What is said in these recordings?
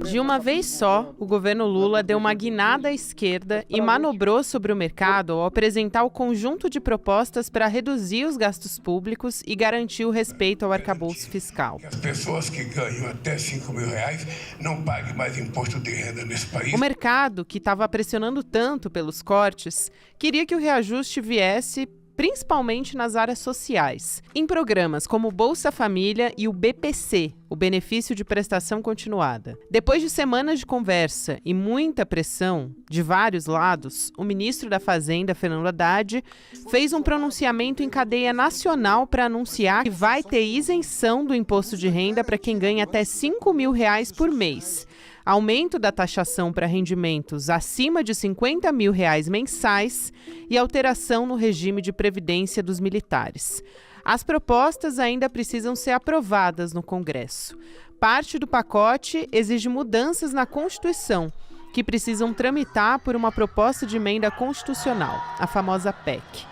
De uma vez só, o governo Lula deu uma guinada à esquerda e manobrou sobre o mercado ao apresentar o conjunto de propostas para reduzir os gastos públicos e garantir o respeito ao arcabouço fiscal. Que as pessoas que ganham até 5 mil reais não paguem mais imposto de renda nesse país. O mercado, que estava pressionando tanto pelos cortes, queria que o reajuste viesse principalmente nas áreas sociais, em programas como o Bolsa Família e o BPC, o Benefício de Prestação Continuada. Depois de semanas de conversa e muita pressão de vários lados, o ministro da Fazenda, Fernando Haddad, fez um pronunciamento em cadeia nacional para anunciar que vai ter isenção do imposto de renda para quem ganha até 5 mil reais por mês, aumento da taxação para rendimentos acima de 50 mil reais mensais e alteração no regime de previdência dos militares. As propostas ainda precisam ser aprovadas no Congresso. Parte do pacote exige mudanças na Constituição, que precisam tramitar por uma proposta de emenda constitucional, a famosa PEC.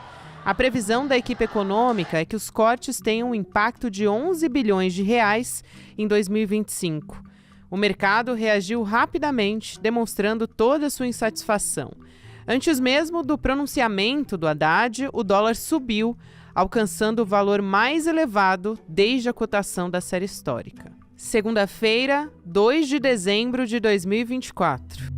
A previsão da equipe econômica é que os cortes tenham um impacto de 11 bilhões de reais em 2025. O mercado reagiu rapidamente, demonstrando toda a sua insatisfação. Antes mesmo do pronunciamento do Haddad, o dólar subiu, alcançando o valor mais elevado desde a cotação da série histórica. Segunda-feira, 2 de dezembro de 2024.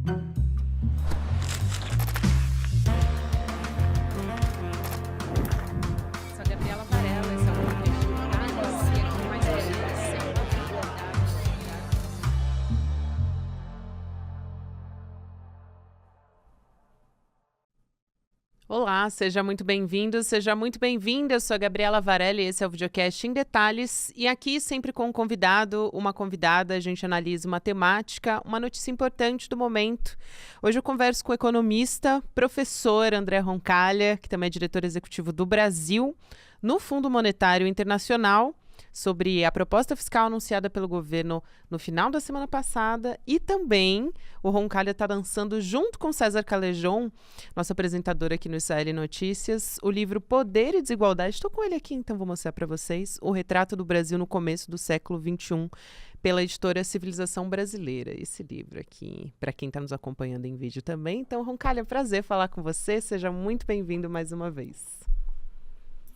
Olá, seja muito bem-vindo, seja muito bem-vinda. Eu sou a Gabriela Varelli, esse é o Videocast em Detalhes. E aqui, sempre com um convidado, uma convidada, a gente analisa uma temática, uma notícia importante do momento. Hoje eu converso com o economista, professor André Roncalha, que também é diretor executivo do Brasil, no Fundo Monetário Internacional, sobre a proposta fiscal anunciada pelo governo no final da semana passada, e também o Roncalha está lançando, junto com César Calejon, nosso apresentador aqui no Israel Notícias, o livro Poder e Desigualdade. Estou com ele aqui, então vou mostrar para vocês o retrato do Brasil no começo do século XXI, pela editora Civilização Brasileira. Esse livro aqui, para quem está nos acompanhando em vídeo também. Então, Roncalha, prazer falar com você, seja muito bem-vindo mais uma vez.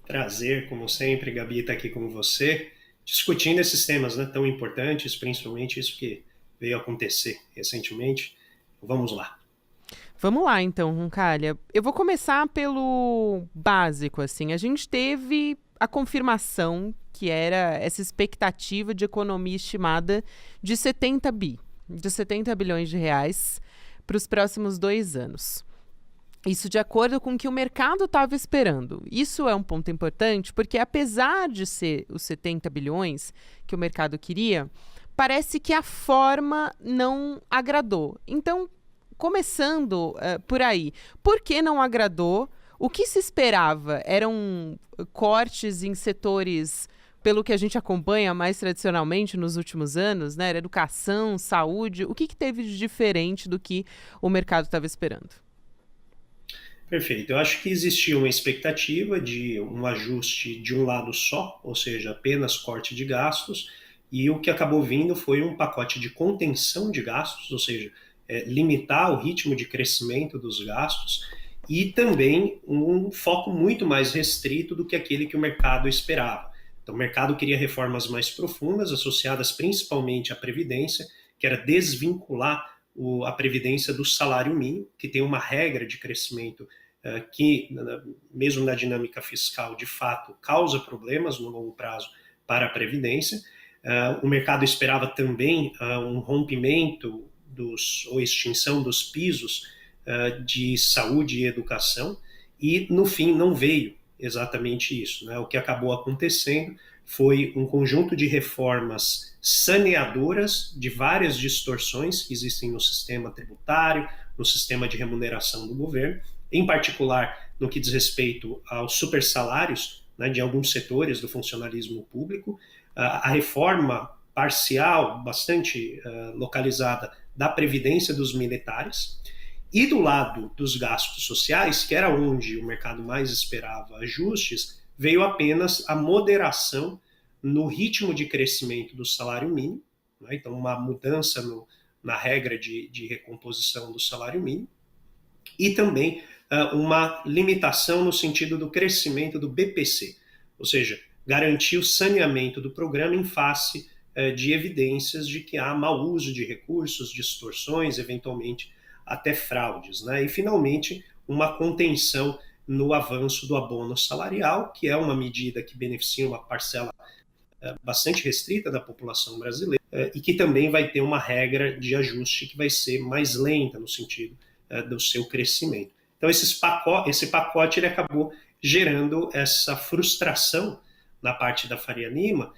Prazer, como sempre, Gabi, estar aqui com você, discutindo esses temas, né, tão importantes, principalmente isso que veio acontecer recentemente. Vamos lá. Vamos lá, então, Roncalha. Eu vou começar pelo básico, assim. A gente teve a confirmação que era essa expectativa de economia estimada de 70 bilhões de reais para os próximos 2 anos. Isso de acordo com o que o mercado estava esperando. Isso é um ponto importante, porque apesar de ser os 70 bilhões que o mercado queria, parece que a forma não agradou. Então, começando por aí, por que não agradou? O que se esperava? Eram cortes em setores, pelo que a gente acompanha mais tradicionalmente nos últimos anos, né? Era educação, saúde. O que teve de diferente do que o mercado estava esperando? Perfeito. Eu acho que existia uma expectativa de um ajuste de um lado só, ou seja, apenas corte de gastos, e o que acabou vindo foi um pacote de contenção de gastos, ou seja, limitar o ritmo de crescimento dos gastos, e também um foco muito mais restrito do que aquele que o mercado esperava. Então, o mercado queria reformas mais profundas, associadas principalmente à Previdência, que era desvincular a Previdência do salário mínimo, que tem uma regra de crescimento que, mesmo na dinâmica fiscal, de fato, causa problemas no longo prazo para a Previdência. O mercado esperava também um rompimento ou extinção dos pisos de saúde e educação, e, no fim, não veio exatamente isso, né? O que acabou acontecendo foi um conjunto de reformas saneadoras de várias distorções que existem no sistema tributário, no sistema de remuneração do governo, em particular no que diz respeito aos supersalários, né, de alguns setores do funcionalismo público, a reforma parcial, bastante localizada, da Previdência dos militares, e do lado dos gastos sociais, que era onde o mercado mais esperava ajustes, veio apenas a moderação no ritmo de crescimento do salário mínimo, né? Então uma mudança na regra de recomposição do salário mínimo, e também uma limitação no sentido do crescimento do BPC, ou seja, garantir o saneamento do programa em face de evidências de que há mau uso de recursos, distorções, eventualmente até fraudes, né? E, finalmente, uma contenção no avanço do abono salarial, que é uma medida que beneficia uma parcela bastante restrita da população brasileira e que também vai ter uma regra de ajuste que vai ser mais lenta no sentido do seu crescimento. Então, esse pacote ele acabou gerando essa frustração na parte da Faria Lima,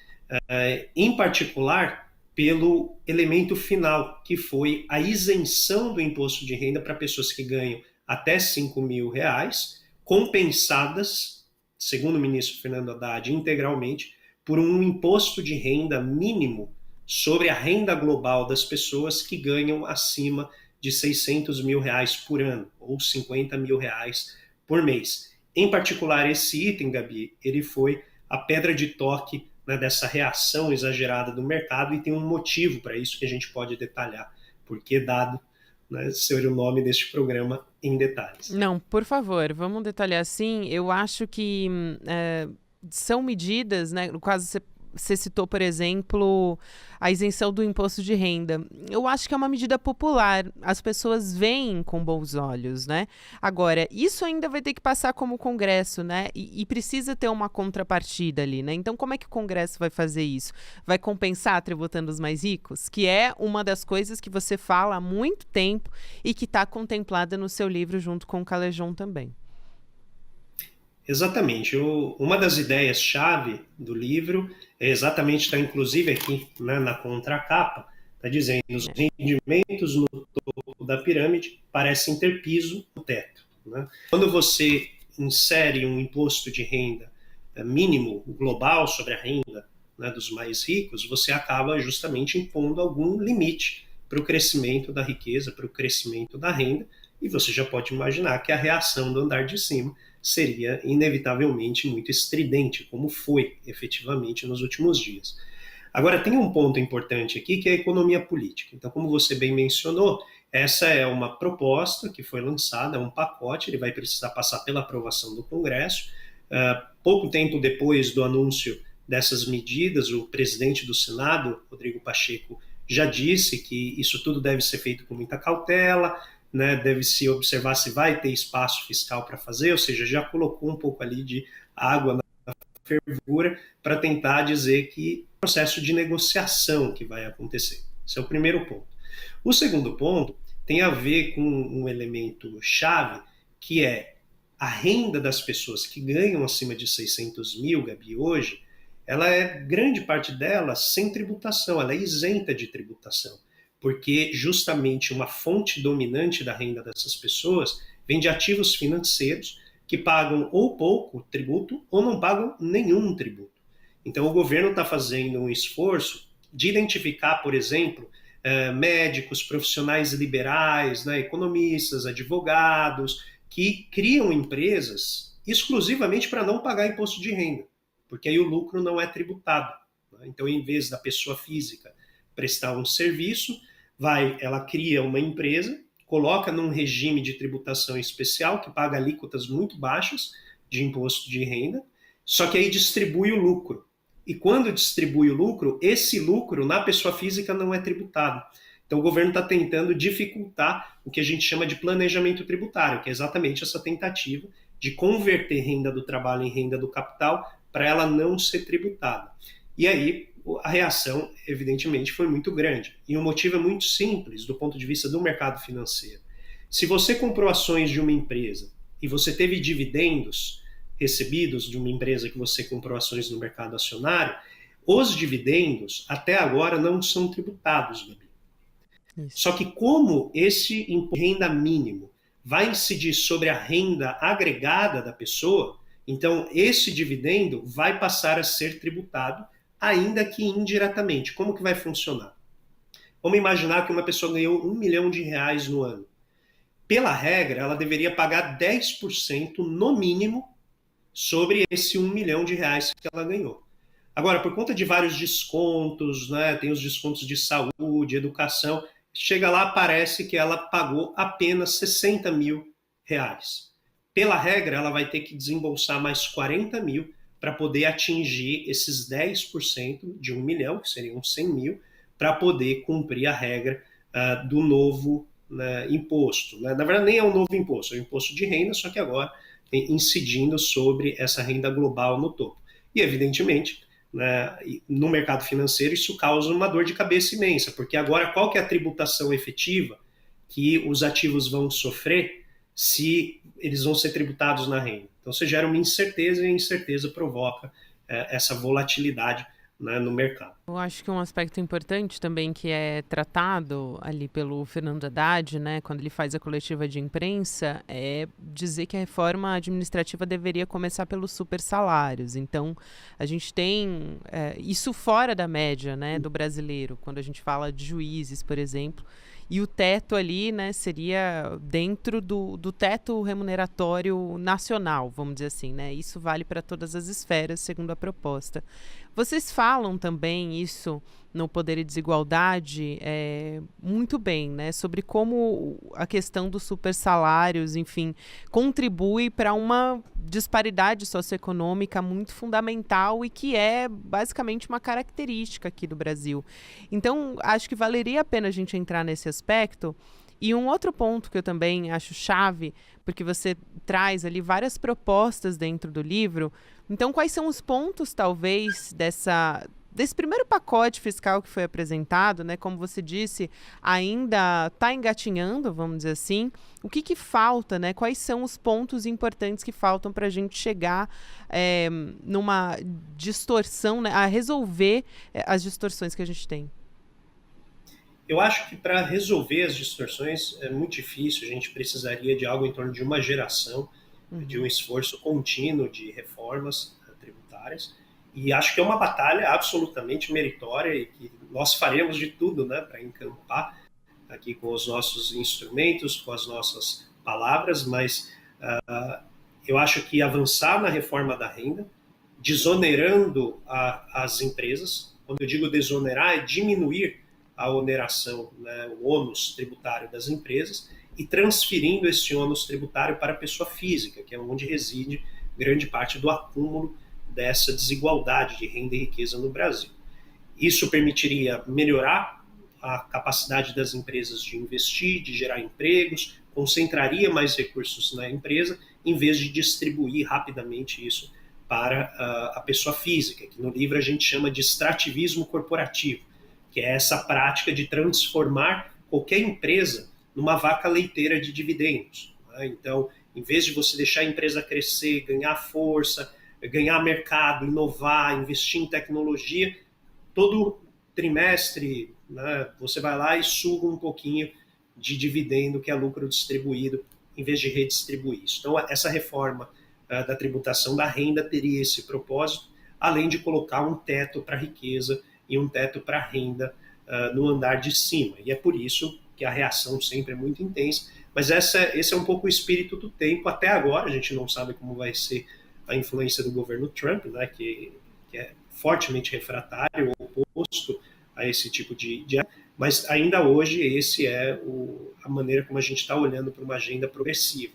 em particular pelo elemento final, que foi a isenção do imposto de renda para pessoas que ganham até R$ 5.000, compensadas, segundo o ministro Fernando Haddad, integralmente, por um imposto de renda mínimo sobre a renda global das pessoas que ganham acima de R$ 600 mil por ano, ou R$ 50 mil por mês. Em particular, esse item, Gabi, ele foi a pedra de toque, né, dessa reação exagerada do mercado, e tem um motivo para isso que a gente pode detalhar, porque dado, né, ser o nome deste programa em detalhes. Não, por favor, vamos detalhar assim. Eu acho que são medidas, né, no caso você citou, por exemplo, a isenção do imposto de renda. Eu acho que é uma medida popular. As pessoas veem com bons olhos, né? Agora, isso ainda vai ter que passar como Congresso, né? E precisa ter uma contrapartida ali, né? Então, como é que o Congresso vai fazer isso? Vai compensar tributando os mais ricos? Que é uma das coisas que você fala há muito tempo e que está contemplada no seu livro junto com o Calejão também. Exatamente. Uma das ideias-chave do livro é exatamente, está inclusive aqui, né, na contracapa, está dizendo os rendimentos no topo da pirâmide parecem ter piso no teto, né? Quando você insere um imposto de renda mínimo global sobre a renda, né, dos mais ricos, você acaba justamente impondo algum limite para o crescimento da riqueza, para o crescimento da renda, e você já pode imaginar que a reação do andar de cima seria inevitavelmente muito estridente, como foi efetivamente nos últimos dias. Agora, tem um ponto importante aqui, que é a economia política. Então, como você bem mencionou, essa é uma proposta que foi lançada, é um pacote, ele vai precisar passar pela aprovação do Congresso. Pouco tempo depois do anúncio dessas medidas, o presidente do Senado, Rodrigo Pacheco, já disse que isso tudo deve ser feito com muita cautela, né, deve-se observar se vai ter espaço fiscal para fazer, ou seja, já colocou um pouco ali de água na fervura para tentar dizer que é um processo de negociação que vai acontecer. Esse é o primeiro ponto. O segundo ponto tem a ver com um elemento chave, que é a renda das pessoas que ganham acima de 600 mil, Gabi, hoje, ela é, grande parte dela, sem tributação, ela é isenta de tributação, porque justamente uma fonte dominante da renda dessas pessoas vem de ativos financeiros que pagam ou pouco tributo ou não pagam nenhum tributo. Então, o governo está fazendo um esforço de identificar, por exemplo, médicos, profissionais liberais, né, economistas, advogados, que criam empresas exclusivamente para não pagar imposto de renda, porque aí o lucro não é tributado, né? Então, em vez da pessoa física prestar um serviço, ela cria uma empresa, coloca num regime de tributação especial, que paga alíquotas muito baixas de imposto de renda, só que aí distribui o lucro. E quando distribui o lucro, esse lucro na pessoa física não é tributado. Então o governo está tentando dificultar o que a gente chama de planejamento tributário, que é exatamente essa tentativa de converter renda do trabalho em renda do capital para ela não ser tributada. E aí a reação, evidentemente, foi muito grande. E o motivo é muito simples do ponto de vista do mercado financeiro. Se você comprou ações de uma empresa e você teve dividendos recebidos de uma empresa que você comprou ações no mercado acionário, os dividendos até agora não são tributados, Gabi. Isso. Só que como esse renda mínimo vai incidir sobre a renda agregada da pessoa, então esse dividendo vai passar a ser tributado, ainda que indiretamente. Como que vai funcionar? Vamos imaginar que uma pessoa ganhou R$1 milhão no ano. Pela regra, ela deveria pagar 10% no mínimo sobre esse R$1 milhão que ela ganhou. Agora, por conta de vários descontos, né, tem os descontos de saúde, educação, Chega lá, parece que ela pagou apenas 60 mil reais. Pela regra, ela vai ter que desembolsar mais 40 mil para poder atingir esses 10% de 1 milhão, que seriam 100 mil, para poder cumprir a regra do novo, né, imposto. Né? Na verdade, nem é um novo imposto, é um imposto de renda, só que agora incidindo sobre essa renda global no topo. E, evidentemente, né, no mercado financeiro isso causa uma dor de cabeça imensa, porque agora qual que é a tributação efetiva que os ativos vão sofrer se eles vão ser tributados na renda? Então você gera uma incerteza e a incerteza provoca essa volatilidade, né, no mercado. Eu acho que um aspecto importante também que é tratado ali pelo Fernando Haddad, né, quando ele faz a coletiva de imprensa, é dizer que a reforma administrativa deveria começar pelos supersalários. Então, a gente tem isso fora da média, né, do brasileiro, quando a gente fala de juízes, por exemplo. E o teto ali, né, seria dentro do teto remuneratório nacional, vamos dizer assim, né? Isso vale para todas as esferas, segundo a proposta. Vocês falam também isso no Poder e Desigualdade muito bem, né? Sobre como a questão dos supersalários, enfim, contribui para uma disparidade socioeconômica muito fundamental e que é basicamente uma característica aqui do Brasil. Então, acho que valeria a pena a gente entrar nesse aspecto. E um outro ponto que eu também acho chave, porque você traz ali várias propostas dentro do livro. Então, quais são os pontos, talvez, desse primeiro pacote fiscal que foi apresentado, né? Como você disse, ainda está engatinhando, vamos dizer assim. O que falta, né? Quais são os pontos importantes que faltam para a gente chegar numa distorção, né? A resolver as distorções que a gente tem? Eu acho que para resolver as distorções é muito difícil, a gente precisaria de algo em torno de uma geração, de um esforço contínuo de reformas tributárias, e acho que é uma batalha absolutamente meritória e que nós faremos de tudo, né, para encampar aqui com os nossos instrumentos, com as nossas palavras, mas eu acho que avançar na reforma da renda, desonerando as empresas, quando eu digo desonerar, é diminuir a oneração, né, o ônus tributário das empresas e transferindo esse ônus tributário para a pessoa física, que é onde reside grande parte do acúmulo dessa desigualdade de renda e riqueza no Brasil. Isso permitiria melhorar a capacidade das empresas de investir, de gerar empregos, concentraria mais recursos na empresa, em vez de distribuir rapidamente isso para a pessoa física, que no livro a gente chama de extrativismo corporativo, que é essa prática de transformar qualquer empresa numa vaca leiteira de dividendos. Né? Então, em vez de você deixar a empresa crescer, ganhar força, ganhar mercado, inovar, investir em tecnologia, todo trimestre, né, você vai lá e suga um pouquinho de dividendo, que é lucro distribuído, em vez de redistribuir isso. Então, essa reforma da tributação da renda teria esse propósito, além de colocar um teto para a riqueza e um teto para a renda no andar de cima. E é por isso que a reação sempre é muito intensa, mas esse é um pouco o espírito do tempo. Até agora, a gente não sabe como vai ser a influência do governo Trump, né, que é fortemente refratário, oposto a esse tipo de mas ainda hoje esse é a maneira como a gente está olhando para uma agenda progressiva.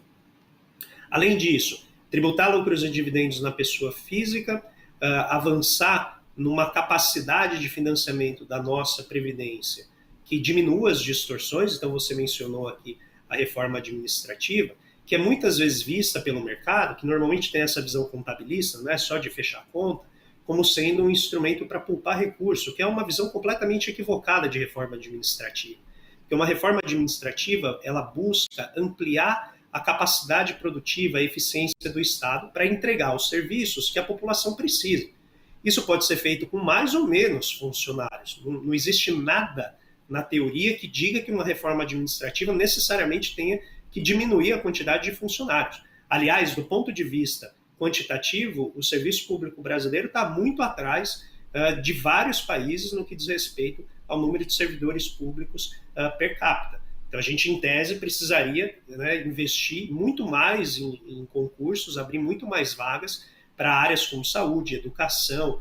Além disso, tributar lucros e dividendos na pessoa física, avançar numa capacidade de financiamento da nossa Previdência que diminua as distorções. Então você mencionou aqui a reforma administrativa, que é muitas vezes vista pelo mercado, que normalmente tem essa visão contabilista, não é só de fechar conta, como sendo um instrumento para poupar recurso, que é uma visão completamente equivocada de reforma administrativa. Porque uma reforma administrativa, ela busca ampliar a capacidade produtiva, a eficiência do Estado para entregar os serviços que a população precisa. Isso pode ser feito com mais ou menos funcionários. Não existe nada na teoria que diga que uma reforma administrativa necessariamente tenha que diminuir a quantidade de funcionários. Aliás, do ponto de vista quantitativo, o serviço público brasileiro está muito atrás de vários países no que diz respeito ao número de servidores públicos per capita. Então, a gente, em tese, precisaria, né, investir muito mais em concursos, abrir muito mais vagas para áreas como saúde, educação,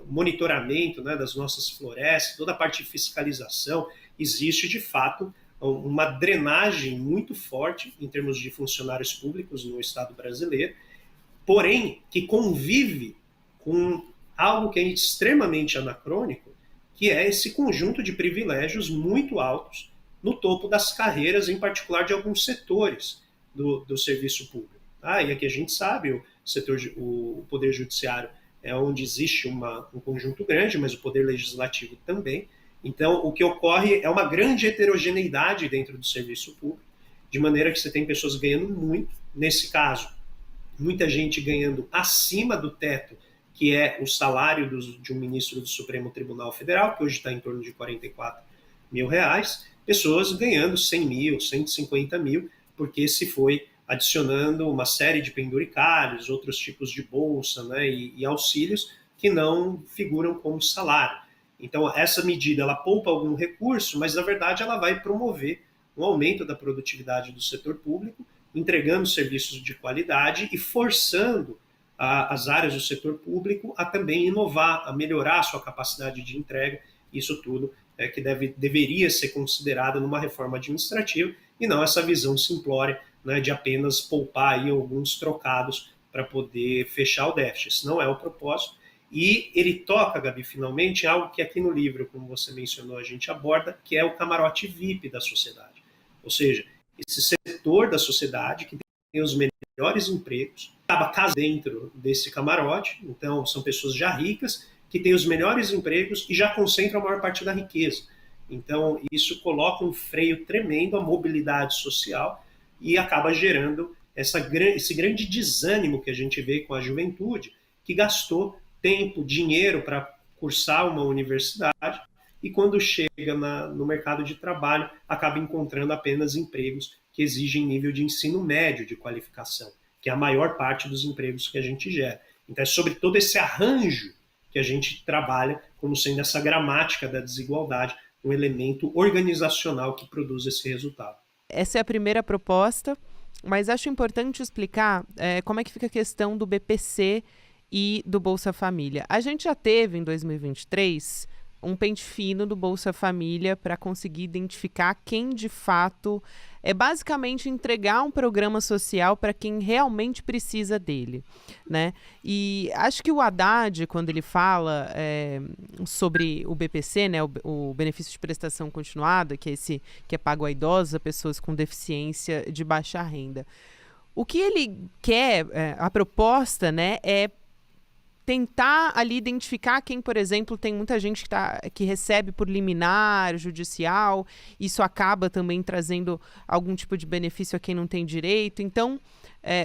monitoramento, né, das nossas florestas, toda a parte de fiscalização. existe, de fato, uma drenagem muito forte em termos de funcionários públicos no Estado brasileiro, porém, que convive com algo que é extremamente anacrônico, que é esse conjunto de privilégios muito altos no topo das carreiras, em particular de alguns setores do serviço público. E aqui a gente sabe, o Poder Judiciário é onde existe um conjunto grande, mas o Poder Legislativo também. Então, o que ocorre é uma grande heterogeneidade dentro do serviço público, de maneira que você tem pessoas ganhando muito, nesse caso, muita gente ganhando acima do teto, que é o salário de um ministro do Supremo Tribunal Federal, que hoje está em torno de R$ 44 mil, pessoas ganhando 100 mil, 150 mil, porque se foi adicionando uma série de penduricalhos, outros tipos de bolsa, né, e auxílios que não figuram como salário. Então, essa medida ela poupa algum recurso, mas, na verdade, ela vai promover um aumento da produtividade do setor público, entregando serviços de qualidade e forçando as áreas do setor público a também inovar, a melhorar a sua capacidade de entrega. Isso tudo é que deveria ser considerado numa reforma administrativa e não essa visão simplória, né, de apenas poupar aí alguns trocados para poder fechar o déficit. Isso não é o propósito. E ele toca, Gabi, finalmente, em algo que aqui no livro, como você mencionou, a gente aborda, que é o camarote VIP da sociedade. Ou seja, esse setor da sociedade que tem os melhores empregos, acaba casado dentro desse camarote, então são pessoas já ricas, que têm os melhores empregos e já concentram a maior parte da riqueza. Então, isso coloca um freio tremendo à mobilidade social e acaba gerando esse grande desânimo que a gente vê com a juventude, que gastou tempo, dinheiro para cursar uma universidade e quando chega no mercado de trabalho acaba encontrando apenas empregos que exigem nível de ensino médio de qualificação, que é a maior parte dos empregos que a gente gera. Então é sobre todo esse arranjo que a gente trabalha como sendo essa gramática da desigualdade, um elemento organizacional que produz esse resultado. Essa é a primeira proposta, mas acho importante explicar como é que fica a questão do BPC e do Bolsa Família. A gente já teve, em 2023, um pente fino do Bolsa Família para conseguir identificar quem, de fato, é basicamente entregar um programa social para quem realmente precisa dele, né? E acho que o Haddad, quando ele fala sobre o BPC, né, o benefício de prestação continuada, que é esse que é pago a idosos, a pessoas com deficiência de baixa renda, o que ele quer, a proposta, né, é tentar ali identificar quem, por exemplo, tem muita gente que recebe por liminar judicial, isso acaba também trazendo algum tipo de benefício a quem não tem direito. Então,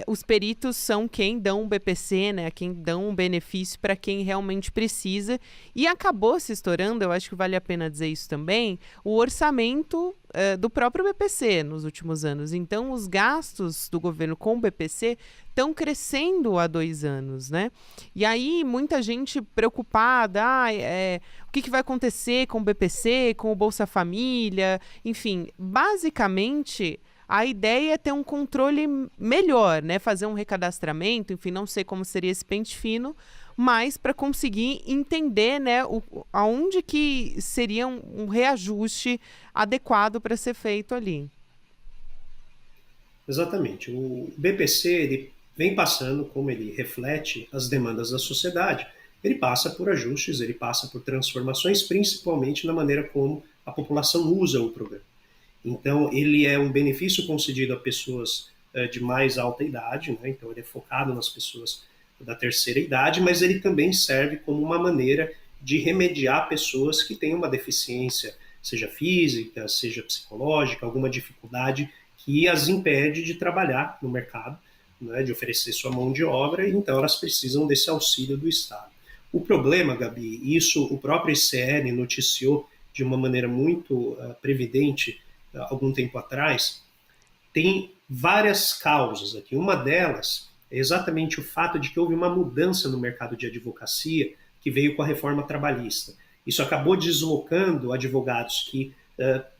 os peritos são quem dão um BPC, né, quem dão um benefício para quem realmente precisa. E acabou se estourando, eu acho que vale a pena dizer isso também, o orçamento do próprio BPC nos últimos anos. Então, os gastos do governo com o BPC estão crescendo há 2 anos, né? E aí, muita gente preocupada, o que vai acontecer com o BPC, com o Bolsa Família, enfim, basicamente a ideia é ter um controle melhor, né? Fazer um recadastramento, enfim, não sei como seria esse pente fino, mas para conseguir entender, né, aonde que seria um reajuste adequado para ser feito ali. Exatamente. O BPC ele vem passando, como ele reflete as demandas da sociedade, ele passa por ajustes, ele passa por transformações, principalmente na maneira como a população usa o programa. Então, ele é um benefício concedido a pessoas de mais alta idade, né? Então ele é focado nas pessoas da terceira idade, mas ele também serve como uma maneira de remediar pessoas que têm uma deficiência, seja física, seja psicológica, alguma dificuldade que as impede de trabalhar no mercado, né, de oferecer sua mão de obra, e então elas precisam desse auxílio do Estado. O problema, Gabi, isso o próprio ICL noticiou de uma maneira muito previdente algum tempo atrás, tem várias causas aqui. Uma delas é exatamente o fato de que houve uma mudança no mercado de advocacia que veio com a reforma trabalhista. Isso acabou deslocando advogados que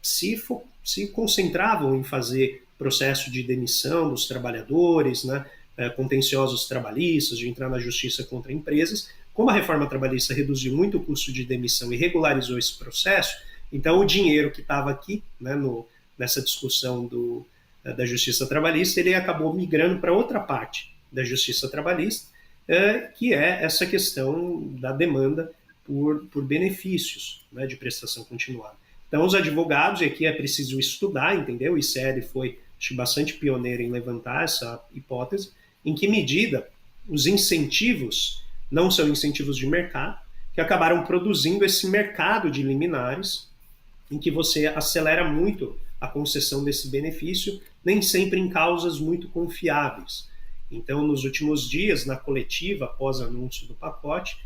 se concentravam em fazer processo de demissão dos trabalhadores, né, contenciosos trabalhistas, de entrar na justiça contra empresas. Como a reforma trabalhista reduziu muito o custo de demissão e regularizou esse processo, Então, o dinheiro que estava aqui, né, nessa discussão da Justiça Trabalhista, ele acabou migrando para outra parte da Justiça Trabalhista, que é essa questão da demanda por benefícios, né, de prestação continuada. Então, os advogados, e aqui é preciso estudar, entendeu? O ICL foi, acho, bastante pioneiro em levantar essa hipótese, em que medida os incentivos não são incentivos de mercado, que acabaram produzindo esse mercado de liminares, em que você acelera muito a concessão desse benefício, nem sempre em causas muito confiáveis. Então, nos últimos dias, na coletiva, após anúncio do pacote,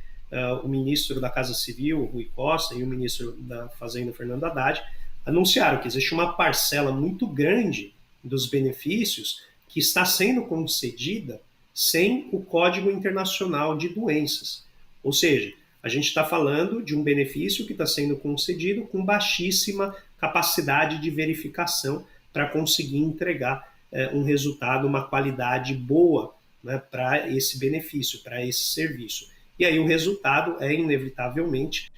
o ministro da Casa Civil, Rui Costa, e o ministro da Fazenda, Fernando Haddad, anunciaram que existe uma parcela muito grande dos benefícios que está sendo concedida sem o Código Internacional de Doenças. Ou seja, a gente está falando de um benefício que está sendo concedido com baixíssima capacidade de verificação para conseguir entregar um resultado, uma qualidade boa, né, para esse benefício, para esse serviço. E aí o resultado é, inevitavelmente,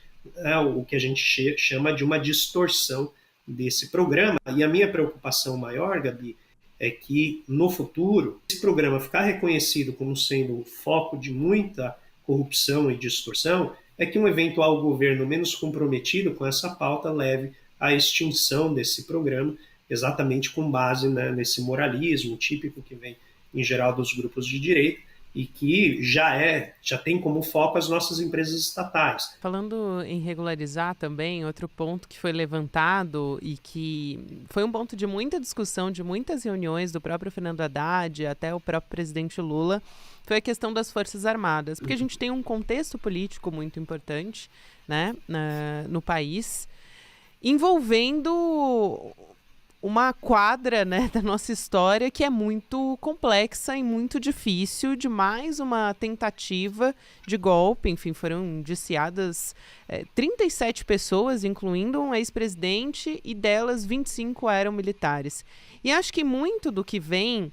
o que a gente chama de uma distorção desse programa. E a minha preocupação maior, Gabi, é que no futuro, esse programa ficar reconhecido como sendo foco de muita corrupção e distorção, é que um eventual governo menos comprometido com essa pauta leve à extinção desse programa, exatamente com base, né, nesse moralismo típico que vem, em geral, dos grupos de direita, e que já tem como foco as nossas empresas estatais. Falando em regularizar também, outro ponto que foi levantado e que foi um ponto de muita discussão, de muitas reuniões do próprio Fernando Haddad, até o próprio presidente Lula, foi a questão das Forças Armadas, porque a gente tem um contexto político muito importante, né, no país, envolvendo uma quadra, né, da nossa história que é muito complexa e muito difícil, de mais uma tentativa de golpe. Enfim, foram indiciadas 37 pessoas, incluindo um ex-presidente, e delas 25 eram militares. E acho que muito do que vem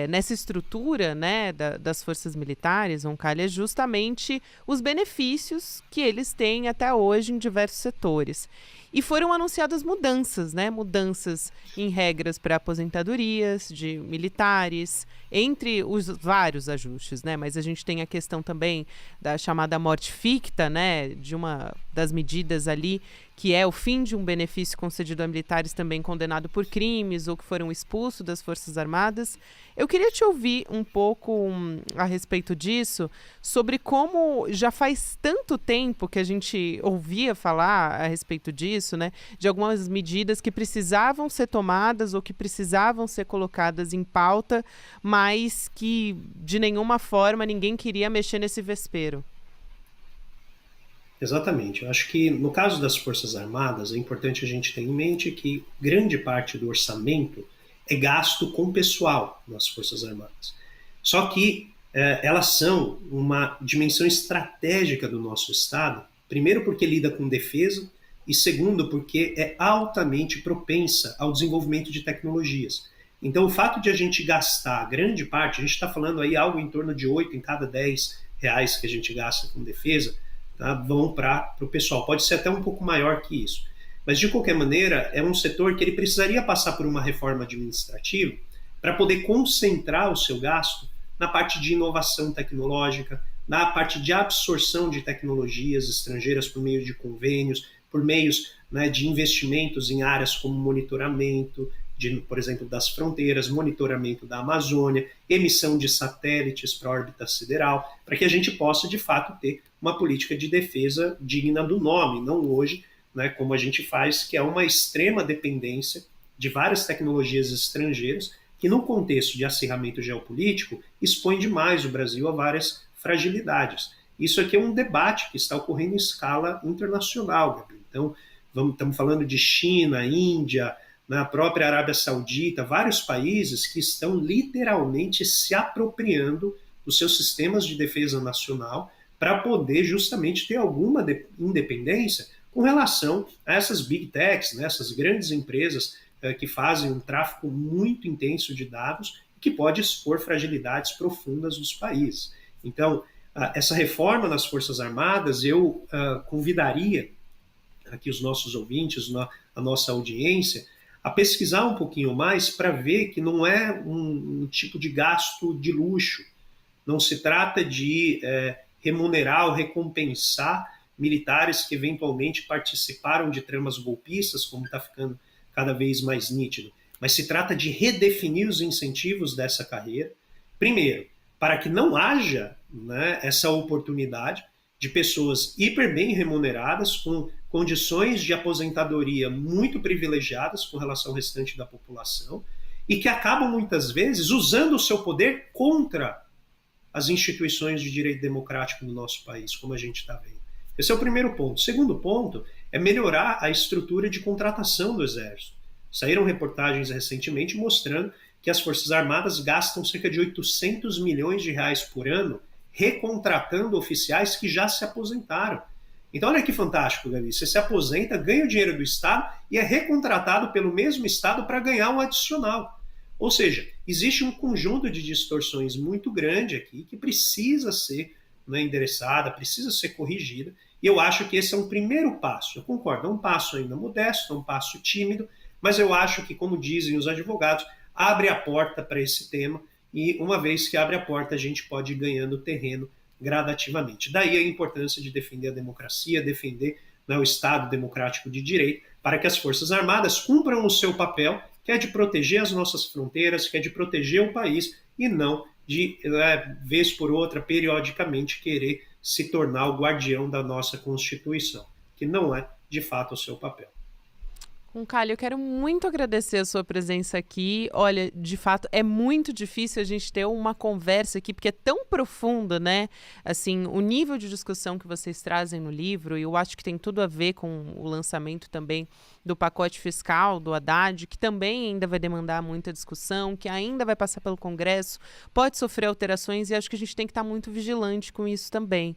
nessa estrutura, né, das forças militares, Roncalha, é justamente os benefícios que eles têm até hoje em diversos setores. E foram anunciadas mudanças, né? Mudanças em regras para aposentadorias de militares, entre os vários ajustes, né? Mas a gente tem a questão também da chamada morte ficta, né? De uma das medidas ali, que é o fim de um benefício concedido a militares também condenados por crimes ou que foram expulsos das Forças Armadas. Eu queria te ouvir um pouco a respeito disso, sobre como já faz tanto tempo que a gente ouvia falar a respeito disso, né? De algumas medidas que precisavam ser tomadas ou que precisavam ser colocadas em pauta, mas que de nenhuma forma ninguém queria mexer nesse vespeiro. Exatamente. Eu acho que no caso das Forças Armadas é importante a gente ter em mente que grande parte do orçamento é gasto com pessoal nas Forças Armadas. Só que elas são uma dimensão estratégica do nosso Estado, primeiro porque lida com defesa e segundo porque é altamente propensa ao desenvolvimento de tecnologias. Então o fato de a gente gastar grande parte, a gente está falando aí algo em torno de 8 em cada 10 reais que a gente gasta com defesa, tá, vão para o pessoal. Pode ser até um pouco maior que isso. Mas, de qualquer maneira, é um setor que ele precisaria passar por uma reforma administrativa para poder concentrar o seu gasto na parte de inovação tecnológica, na parte de absorção de tecnologias estrangeiras por meio de convênios, por meios, né, de investimentos em áreas como monitoramento, por exemplo, das fronteiras, monitoramento da Amazônia, emissão de satélites para a órbita sideral, para que a gente possa, de fato, ter uma política de defesa digna do nome, não hoje, né, como a gente faz, que é uma extrema dependência de várias tecnologias estrangeiras, que no contexto de acirramento geopolítico expõe demais o Brasil a várias fragilidades. Isso aqui é um debate que está ocorrendo em escala internacional, Gabriel. Então, estamos falando de China, Índia, na própria Arábia Saudita, vários países que estão literalmente se apropriando dos seus sistemas de defesa nacional para poder justamente ter alguma independência com relação a essas big techs, né, essas grandes empresas que fazem um tráfico muito intenso de dados e que pode expor fragilidades profundas dos países. Então, essa reforma nas Forças Armadas, eu convidaria aqui os nossos ouvintes, a nossa audiência, a pesquisar um pouquinho mais para ver que não é um tipo de gasto de luxo. Não se trata de remunerar ou recompensar militares que eventualmente participaram de tramas golpistas, como está ficando cada vez mais nítido. Mas se trata de redefinir os incentivos dessa carreira. Primeiro, para que não haja, né, essa oportunidade de pessoas hiper bem remuneradas, com condições de aposentadoria muito privilegiadas com relação ao restante da população, e que acabam muitas vezes usando o seu poder contra as instituições de direito democrático do nosso país, como a gente está vendo. Esse é o primeiro ponto. O segundo ponto é melhorar a estrutura de contratação do Exército. Saíram reportagens recentemente mostrando que as Forças Armadas gastam cerca de 800 milhões de reais por ano recontratando oficiais que já se aposentaram. Então olha que fantástico, Gabi. Você se aposenta, ganha o dinheiro do Estado e é recontratado pelo mesmo Estado para ganhar um adicional. Ou seja, existe um conjunto de distorções muito grande aqui que precisa ser, né, endereçada, precisa ser corrigida, e eu acho que esse é um primeiro passo. Eu concordo, é um passo ainda modesto, é um passo tímido, mas eu acho que, como dizem os advogados, abre a porta para esse tema, e uma vez que abre a porta, a gente pode ir ganhando terreno gradativamente. Daí a importância de defender a democracia, defender, né, o Estado democrático de direito, para que as Forças Armadas cumpram o seu papel, que é de proteger as nossas fronteiras, que é de proteger o país, e não de, vez por outra, periodicamente, querer se tornar o guardião da nossa Constituição, que não é, de fato, o seu papel. Concalho, eu quero muito agradecer a sua presença aqui. Olha, de fato, é muito difícil a gente ter uma conversa aqui, porque é tão profunda, né? Assim, o nível de discussão que vocês trazem no livro, e eu acho que tem tudo a ver com o lançamento também do pacote fiscal do Haddad, que também ainda vai demandar muita discussão, que ainda vai passar pelo Congresso, pode sofrer alterações, e acho que a gente tem que estar muito vigilante com isso também.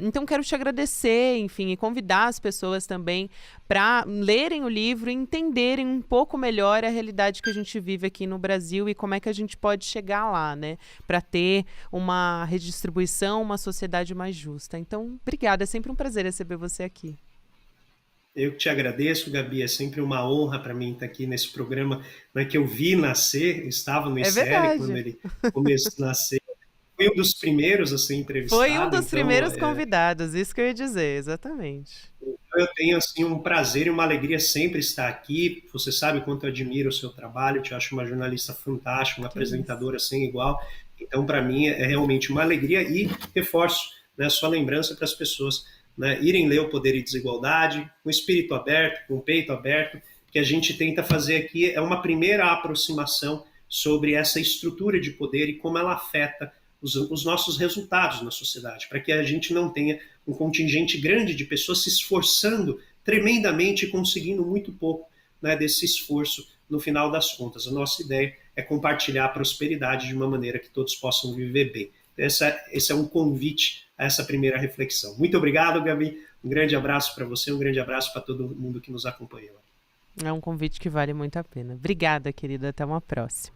Então, quero te agradecer, enfim, e convidar as pessoas também para lerem o livro e entenderem um pouco melhor a realidade que a gente vive aqui no Brasil e como é que a gente pode chegar lá, né? Para ter uma redistribuição, uma sociedade mais justa. Então, obrigada, é sempre um prazer receber você aqui. Eu que te agradeço, Gabi, é sempre uma honra para mim estar aqui nesse programa, né, que eu vi nascer, estava no ICL quando ele começou a nascer. Fui um dos primeiros a ser entrevistado. Foi um dos primeiros convidados, isso que eu ia dizer, exatamente. Eu tenho assim, um prazer e uma alegria sempre estar aqui. Você sabe o quanto eu admiro o seu trabalho, eu te acho uma jornalista fantástica, uma apresentadora sem igual. Então, para mim, é realmente uma alegria e reforço, né, sua lembrança para as pessoas, né, irem ler O Poder e Desigualdade, com o espírito aberto, com o peito aberto, que a gente tenta fazer aqui é uma primeira aproximação sobre essa estrutura de poder e como ela afeta os nossos resultados na sociedade, para que a gente não tenha um contingente grande de pessoas se esforçando tremendamente e conseguindo muito pouco, né, desse esforço no final das contas. A nossa ideia é compartilhar a prosperidade de uma maneira que todos possam viver bem. Esse é um convite a essa primeira reflexão. Muito obrigado, Gabi. Um grande abraço para você, um grande abraço para todo mundo que nos acompanha. É um convite que vale muito a pena. Obrigada, querida. Até uma próxima.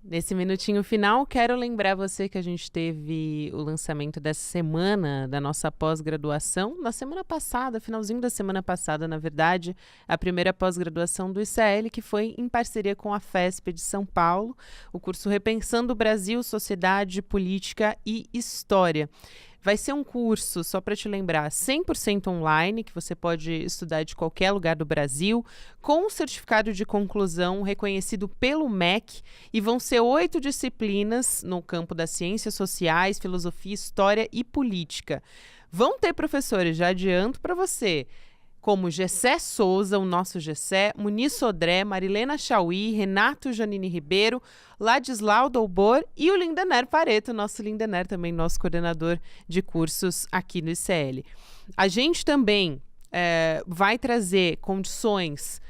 Nesse minutinho final, quero lembrar você que a gente teve o lançamento dessa semana da nossa pós-graduação, na semana passada, finalzinho da semana passada, na verdade, a primeira pós-graduação do ICL, que foi em parceria com a FESP de São Paulo, o curso Repensando o Brasil, Sociedade, Política e História. Vai ser um curso, só para te lembrar, 100% online, que você pode estudar de qualquer lugar do Brasil, com certificado de conclusão reconhecido pelo MEC, e vão ser 8 disciplinas no campo das ciências sociais, filosofia, história e política. Vão ter professores, já adianto para você, como Gessé Souza, o nosso Gessé, Muniz Sodré, Marilena Chauí, Renato Janine Ribeiro, Ladislau Dolbor e o Lindener Pareto, nosso Lindener também, nosso coordenador de cursos aqui no ICL. A gente também vai trazer condições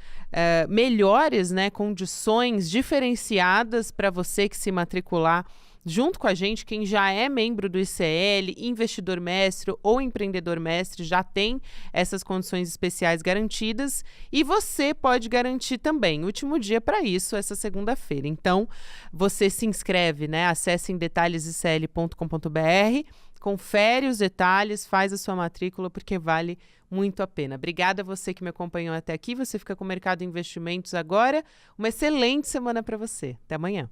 melhores, né, condições diferenciadas para você que se matricular junto com a gente. Quem já é membro do ICL, investidor mestre ou empreendedor mestre, já tem essas condições especiais garantidas e você pode garantir também. O último dia para isso, essa segunda-feira. Então, você se inscreve, né? Acesse em detalhesicl.com.br, confere os detalhes, faz a sua matrícula, porque vale muito a pena. Obrigada a você que me acompanhou até aqui. Você fica com o Mercado Investimentos agora. Uma excelente semana para você. Até amanhã.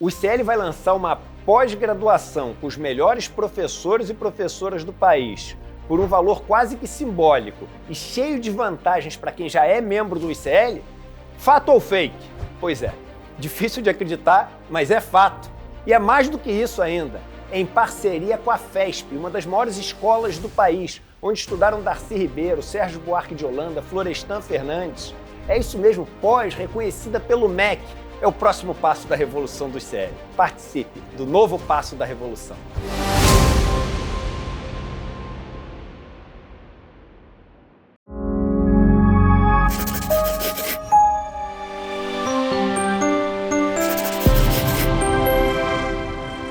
O ICL vai lançar uma pós-graduação com os melhores professores e professoras do país, por um valor quase que simbólico e cheio de vantagens para quem já é membro do ICL? Fato ou fake? Pois é, difícil de acreditar, mas é fato. E é mais do que isso ainda. É em parceria com a FESP, uma das maiores escolas do país, onde estudaram Darcy Ribeiro, Sérgio Buarque de Holanda, Florestan Fernandes. É isso mesmo, pós, reconhecida pelo MEC. É o próximo passo da revolução do ICL. Participe do novo passo da revolução.